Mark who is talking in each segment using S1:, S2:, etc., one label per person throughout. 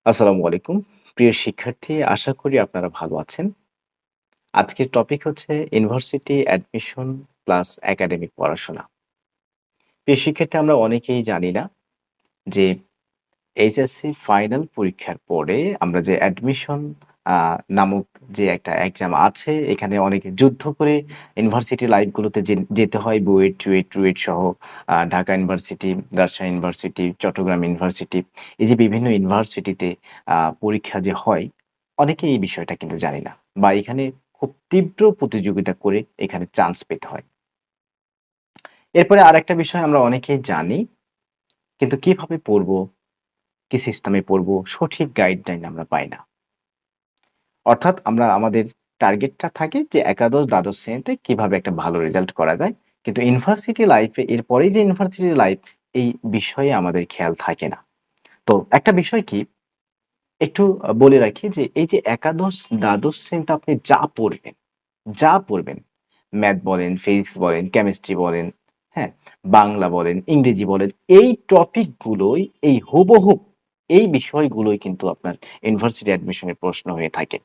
S1: আসসালামু আলাইকুম। প্রিয় শিক্ষার্থী, আশা করি আপনারা ভালো আছেন। আজকের টপিক হচ্ছে ইউনিভার্সিটি অ্যাডমিশন প্লাস একাডেমিক পড়াশোনা। প্রিয় শিক্ষার্থী, আমরা অনেকেই জানি না যে এইচএসসি ফাইনাল পরীক্ষার পরে আমরা যে অ্যাডমিশন আ নামক যে একটা এক্সাম আছে, এখানে অনেকে যুদ্ধ করে ইউনিভার্সিটি লাইফগুলোতে যেতে হয়। বুয়েট, চুয়েট, রুয়েট সহ Dhaka university, Rajshahi university, Chattogram university, এই যে বিভিন্ন ইউনিভার্সিটিতে পরীক্ষা যে হয়, অনেকেই এই বিষয়টা কিন্তু জানি না। বা এখানে খুব তীব্র প্রতিযোগিতা করে এখানে চান্স পেতে হয়। এরপরে আরেকটা বিষয় আমরা অনেকেই জানি, কিন্তু কিভাবে পড়বো, কি সিস্টেমে পড়বো, সঠিক গাইডলাইন আমরা পাই না। অর্থাৎ আমরা আমাদের টার্গেটটা থাকে যে একাদশ, দ্বাদশ শ্রেণীতে কিভাবে একটা ভালো রেজাল্ট করা যায়। কিন্তু ইউনিভার্সিটি লাইফে এরপরেই যে ইউনিভার্সিটি লাইফ, এই বিষয়ে আমাদের খেয়াল থাকে না। তো একটা বিষয় কি, একটু বলে রাখি যে এই যে একাদশ, দ্বাদশ শ্রেণীতে আপনি যা পড়বেন, ম্যাথ বলেন, ফিজিক্স বলেন, কেমিস্ট্রি বলেন, হ্যাঁ? বাংলা বলেন, ইংরেজি বলেন, এই টপিক গুলোই এই হুবহু এই বিষয়গুলোই কিন্তু আপনার ইউনিভার্সিটি অ্যাডমিশনের প্রশ্ন হয়ে থাকে।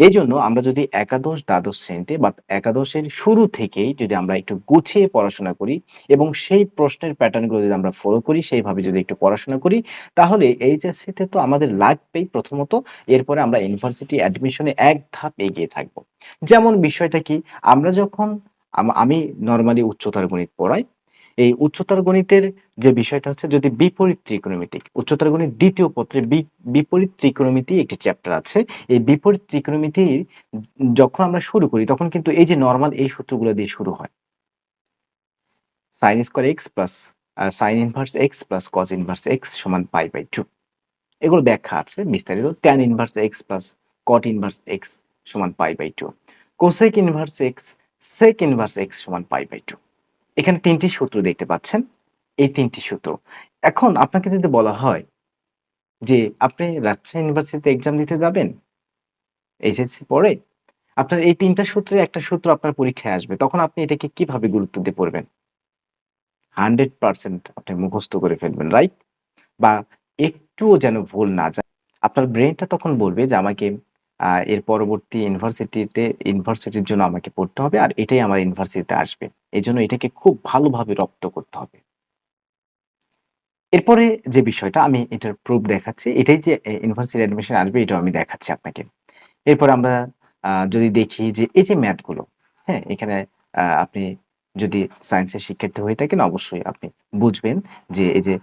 S1: এজন্য আমরা যদি একাদশ, দ্বাদশ শ্রেণীতে বা একাদশের শুরু থেকেই যদি আমরা একটু গুছিয়ে পড়াশোনা করি এবং সেই প্রশ্নের প্যাটার্ন গুলো যদি আমরা ফলো করি, সেইভাবে যদি একটু পড়াশোনা করি, তাহলে এইচএসসিতে তো আমাদের লাগবেই প্রথমত। এরপরে আমরা ইউনিভার্সিটি অ্যাডমিশনে এক ধাপ এগিয়ে থাকব। যেমন বিষয়টা কি? আমরা যখন আমি নরমালি উচ্চতর গণিত পড়াই। এই উচ্চতর গণিতের যে বিষয়টা হচ্ছে, যদি বিপরীত ত্রিকোণমিতিক, উচ্চতর গণিত ২য় পত্রে বিপরীত ত্রিকোণমিতি একটি চ্যাপ্টার আছে। এই বিপরীত ত্রিকোণমিতির যখন আমরা শুরু করি, তখন কিন্তু এই যে নরমাল এই সূত্রগুলো দিয়ে শুরু হয়। sin square x plus sin inverse x plus cos inverse x সমান π/2। এগুলো ব্যাখ্যা আছে বিস্তারিত। tan inverse x plus cot inverse x সমান π/2। cosec inverse x, sec inverse x সমান π/2। এখানে ৩ টি সূত্র দেখতে পাচ্ছেন। এই ৩ টি সূত্র। এখন আপনাকে যদি বলা হয় যে আপনি রাজশাহী ইউনিভার্সিটিতে এক্সাম দিতে যাবেন এইচএসসি পড়ে, আপনার এই ৩ টা সূত্রের একটা সূত্র আপনার পরীক্ষায় আসবে। তখন আপনি এটাকে কিভাবে গুরুত্ব দিয়ে পড়বেন? 100% আপনি মুখস্থ করে ফেলবেন, রাইট? বা একটুও যেন ভুল না যায়। আপনার ব্রেইনটা তখন বলবে যে আমাকে এর পরবর্তী ইউনিভার্সিটির জন্য আমাকে পড়তে হবে আর এটাই আমার ইউনিভার্সিটিতে আসবে। এজন্য এটাকে খুব ভালোভাবে রপ্ত করতে হবে। এরপরে যে বিষয়টা আমি এটার প্রুফ দেখাচ্ছি। এটাই যে ইউনিভার্সিটি অ্যাডমিশন আসবে এটাও আমি দেখাচ্ছি আপনাকে। এরপর আমরা যদি দেখি যে এই যে ম্যাথ গুলো, হ্যাঁ? এখানে আপনি যদি সায়েন্সের শিক্ষার্থী হয়ে থাকেন অবশ্যই আপনি বুঝবেন যে এই যে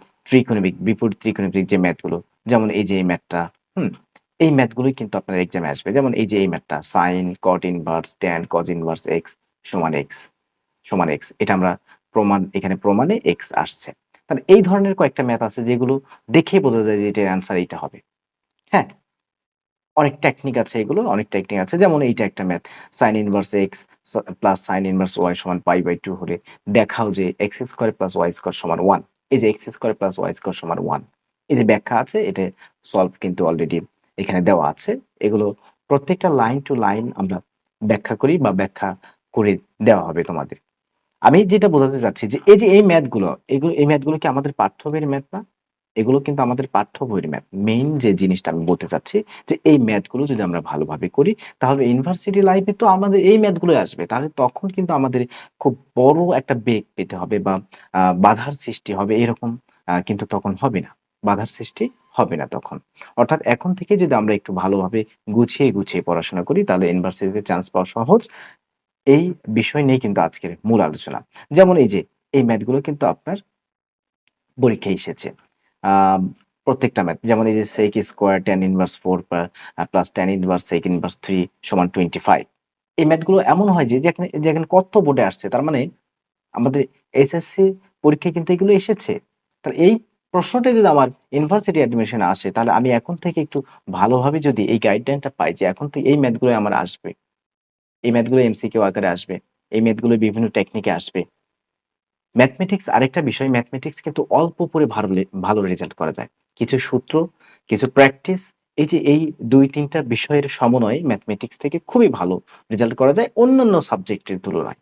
S1: বিপরীত ত্রিকোণমিতিক যে ম্যাথ গুলো, যেমন এই যে এই ম্যাথটা, হুম? এই ম্যাথ গুলোই কিন্তু আপনার এক্সামে আসবে। যেমন এই যে এই ম্যাথটা sin, cot inverse, tan, cos inverse x সমান x। এটা আমরা এখানে প্রমাণে x আসছে। তাহলে এই ধরনের কয়েকটা ম্যাথ আছে যেগুলো দেখেই বোঝা যায় যে এটার অ্যান্সার এইটা হবে। হ্যাঁ? অনেক টেকনিক আছে এগুলো, অনেক টেকনিক আছে। যেমন এইটা একটা math. sin inverse x plus sin inverse y সমান π/2 হলে দেখাও যে x square plus y square সমান 1। এই যে x square plus y square সমান 1। এই যে ব্যাখ্যা আছে, এটা সলভ কিন্তু অলরেডি এখানে দেওয়া আছে। এগুলো প্রত্যেকটা লাইন টু লাইন আমরা ব্যাখ্যা করি বা ব্যাখ্যা করে দেওয়া হবে তোমাদের। আমি যেটা বোঝাতে চাচ্ছি যে এই যে এই ম্যাথগুলো, এই ম্যাথগুলো কি আমাদের পাঠ্য বইয়ের ম্যাথ না? এগুলো কিন্তু আমাদের পাঠ্য বইয়ের ম্যাথ। মেইন যে জিনিসটা আমি বলতে চাচ্ছি যে এই ম্যাথগুলো যদি আমরা ভালোভাবে করি, তাহলে ইউনিভার্সিটি লাইফে তো আমাদের এই ম্যাথগুলোই আসবে। তাহলে তখন কিন্তু আমাদের খুব বড় একটা বেগ পেতে হবে বা বাধার সৃষ্টি হবে, এরকম কিন্তু তখন হবে না। বাধার সৃষ্টি হবে না তখন। অর্থাৎ এখন থেকে যদি আমরা একটু ভালোভাবে গুছিয়ে পড়াশোনা করি, তাহলে ইউনিভার্সিটিতে চান্স পাওয়া সহজ। এই বিষয় নিয়ে কিন্তু আজকের মূল আলোচনা। যেমন এই যে এই ম্যাথগুলো কিন্তু আপনার পরীক্ষায় এসেছে। আম প্রত্যেকটা ম্যাথ, যেমন এই যে sec square tan inverse 4 plus tan inverse sec inverse 3 সমান 25। এই ম্যাথগুলো এমন হয় যে যেখানে কত বোর্ডে আসছে। তার মানে আমাদের এসএসসি পরীক্ষায় কিন্তু এগুলো এসেছে। তাহলে এই প্রশ্নটা যদি আমার ইউনিভার্সিটি অ্যাডমিশন এ আসে, তাহলে আমি এখন থেকে একটু ভালোভাবে যদি এই গাইডলাইনটা পাই যে এখন থেকে এই ম্যাথগুলো আমার আসবে। এই ম্যাথগুলো এমসিকিউ আকারে আসবে। এই ম্যাথগুলো বিভিন্ন টেকনিকে আসবে। ম্যাথমেটিক্স আরেকটা বিষয়, ম্যাথমেটিক্স কিন্তু অল্প পড়ে ভালো রেজাল্ট করা যায়। কিছু সূত্র, কিছু প্র্যাকটিস, এই যে এই ২-৩ টা বিষয়ের সমন্বয়ে ম্যাথমেটিক্স থেকে খুবই ভালো রেজাল্ট করা যায় অন্যান্য সাবজেক্টের তুলনায়।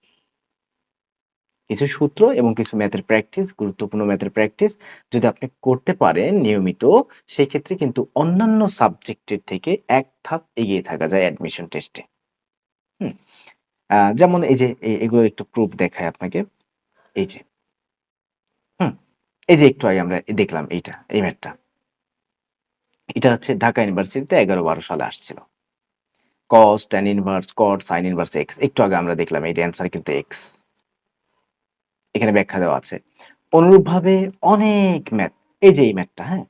S1: কিছু সূত্র এবং কিছু ম্যাথের প্র্যাকটিস, গুরুত্বপূর্ণ ম্যাথের প্র্যাকটিস যদি আপনি করতে পারেন নিয়মিত, সেক্ষেত্রে কিন্তু অন্যান্য সাবজেক্টের থেকে এক ধাপ এগিয়ে থাকা যায় অ্যাডমিশন টেস্টে। হুম? যেমন এই যে এগুলোর একটু প্রুফ দেখাই আপনাকে। এই যে, হুম? এই যে একটু আগে আমরা দেখলাম এইটা, এই ম্যাথটা। এটা হচ্ছে ঢাকা ইউনিভার্সিটিতে ১১-১২ সালে আসছিল। cos, tan inverse, cot, sin inverse x একটু আগে আমরা দেখলাম এর অ্যান্সার কিন্তু x। এখানে ব্যাখ্যা দেওয়া আছে। অনুরূপভাবে অনেক ম্যাথ, এই যে এই ম্যাথটা, হ্যাঁ?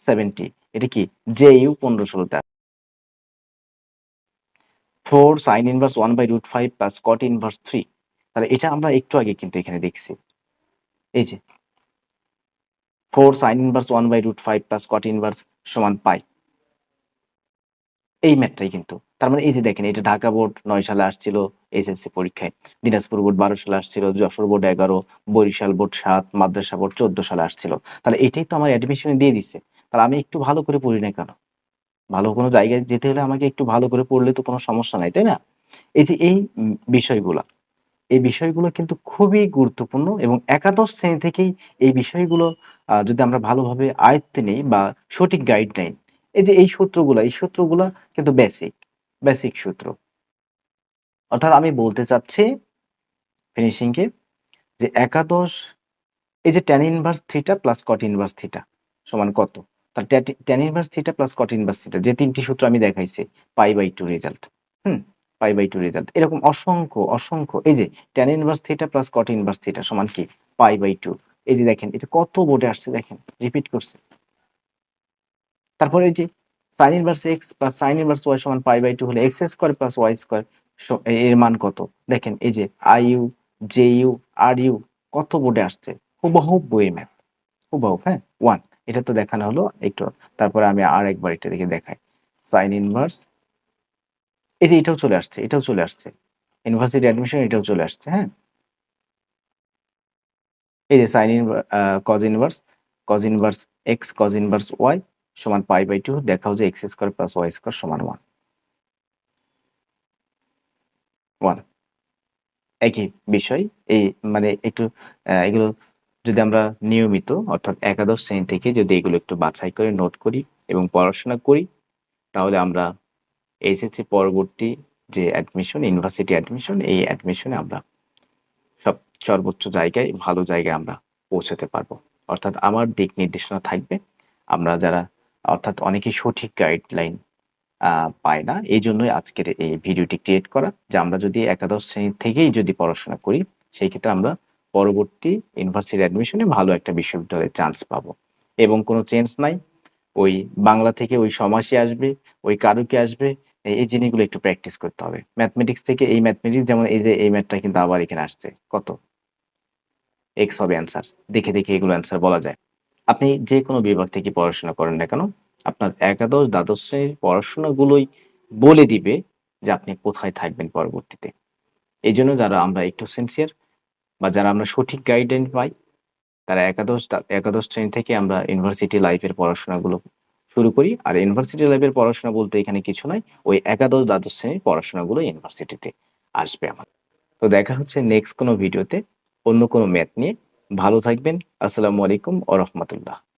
S1: 70 এটা কি? JU ১৫-১৬ তে 4 sin inverse 1/√5 plus cot inverse 3 তাহলে এটা আমরা একটু আগে কিন্তু এখানে দেখছি। এই যে 4 sin inverse 1/√5 plus cot inverse সমান পাই। এই ম্যাথটাই কিন্তু। তার মানে এই যে দেখেন এটা ঢাকা বোর্ড ৯ সালে আসছিল এসএসসি পরীক্ষায়। দিনাজপুর বোর্ড ১২ সালে আসছিল, যশোর বোর্ড ১১, বরিশাল বোর্ড ৭, মাদ্রাসা বোর্ড ১৪ সালে আসছিল। তাহলে এটাই তো আমার অ্যাডমিশনে দিয়ে দিছে। তাহলে আমি একটু ভালো করে পড়ি নাই কেন? ভালো কোনো জায়গায় যেতে হলে আমাকে একটু ভালো করে পড়লে তো কোনো সমস্যা নাই, তাই না? এই যে এই বিষয়গুলা, এই বিষয়গুলো কিন্তু খুবই গুরুত্বপূর্ণ এবং একাদশ শ্রেণী থেকেই এই বিষয়গুলো যদি আমরা ভালোভাবে আয়ত্তে নেই বা সঠিক গাইডলাইন, এই যে এই সূত্রগুলা কিন্তু বেসিক সূত্র। অর্থাৎ আমি বলতে চাচ্ছি ফিনিশিং এ যে একাদশ এই যে tan inverse theta plus cot inverse theta সমান কত? তাহলে tan inverse theta plus cot inverse theta যে ৩ টি সূত্র আমি দেখাইছি π/2 রেজাল্ট। হুম? π/2 রেজাল্ট। এরকম অসংখ্য এই যে tan inverse theta plus cot inverse theta সমান কি? π/2 এই যে দেখেন এটা কত বোর্ডে আসছে দেখেন, রিপিট করছে। তারপরে এই যে sin inverse x plus sin inverse y সমান π/2 হলে x square plus y square এর মান কত? দেখেন এই যে IU, JU, RU কত বোর্ডে আসছে। হুবহু বইয়ের ম্যাথ। হুবহু, হ্যাঁ? 1 এটা তো দেখানো হলো একটু। তারপরে আমি আরেকবার এটা দেখে দেখাই। sin ইনভার্স এই যে এটাও চলে আসছে। ইউনিভার্সিটি অ্যাডমিশন এটাও চলে আসছে, হ্যাঁ? এই যে cos inverse x cos inverse y সমান π/2 দেখাও যে x square plus y square সমান 1 একই বিষয়। এই মানে একটু এগুলো যদি আমরা নিয়মিত অর্থাৎ একাদশ শ্রেণী থেকে যদি এগুলো একটু বাছাই করে নোট করি এবং পড়াশোনা করি, তাহলে আমরা এইচএসসি পরবর্তী যে অ্যাডমিশন, ইউনিভার্সিটি অ্যাডমিশন, এই অ্যাডমিশনে আমরা সব সর্বোচ্চ জায়গায় ভালো জায়গায় আমরা পৌঁছাতে পারবো। অর্থাৎ আমার দিক নির্দেশনা থাকবে। আমরা যারা অর্থাৎ অনেকেই সঠিক গাইডলাইন আ পায় না। এইজন্যই আজকের এই ভিডিওটি ক্রিয়েট করা যে আমরা যদি একাদশ শ্রেণী থেকেই যদি পড়াশোনা করি, সেই ক্ষেত্রে আমরা পরবর্তী ইউনিভার্সিটি অ্যাডমিশনে ভালো একটা বিশ্ববিদ্যালয়ে চান্স পাবো। এবং কোনো চেঞ্জ নাই। ওই বাংলা থেকে ওই সমাসই আসবে, ওই কারুকে আসবে। এই জিনিসগুলো একটু প্র্যাকটিস করতে হবে। ম্যাথমেটিক্স থেকে এই ম্যাথমেটিক্স যেমন এই যে এই ম্যাথটা কিন্তু আবার এখানে আসছে। কত? x হবে অ্যান্সার। দেখে এগুলো অ্যান্সার বলা যায়। আপনি যেকোনো বিভাগ থেকে পড়াশোনা করেন না কেন, আপনার একাদশ, দ্বাদশ শ্রেণীর পড়াশোনাগুলোই বলে দিবে যে আপনি কোথায় থাকবেন পরবর্তীতে। এজন্য যারা আমরা একটু সিনসিয়ার বা যারা আমরা সঠিক গাইডলাইন পাই, তারা একাদশ শ্রেণী থেকে আমরা ইউনিভার্সিটি লাইফের পড়াশোনাগুলো শুরু করি। আর ইউনিভার্সিটি লাইফের পড়াশোনা বলতে এখানে কিছু নাই। ওই একাদশ, দ্বাদশ শ্রেণীর পড়াশোনাগুলো ইউনিভার্সিটিতে আসবে আমাদের। তো দেখা হচ্ছে নেক্সট কোনো ভিডিওতে অন্য কোনো ম্যাথ নিয়ে। ভালো থাকবেন। আসসালামু আলাইকুম ওয়া রাহমাতুল্লাহ।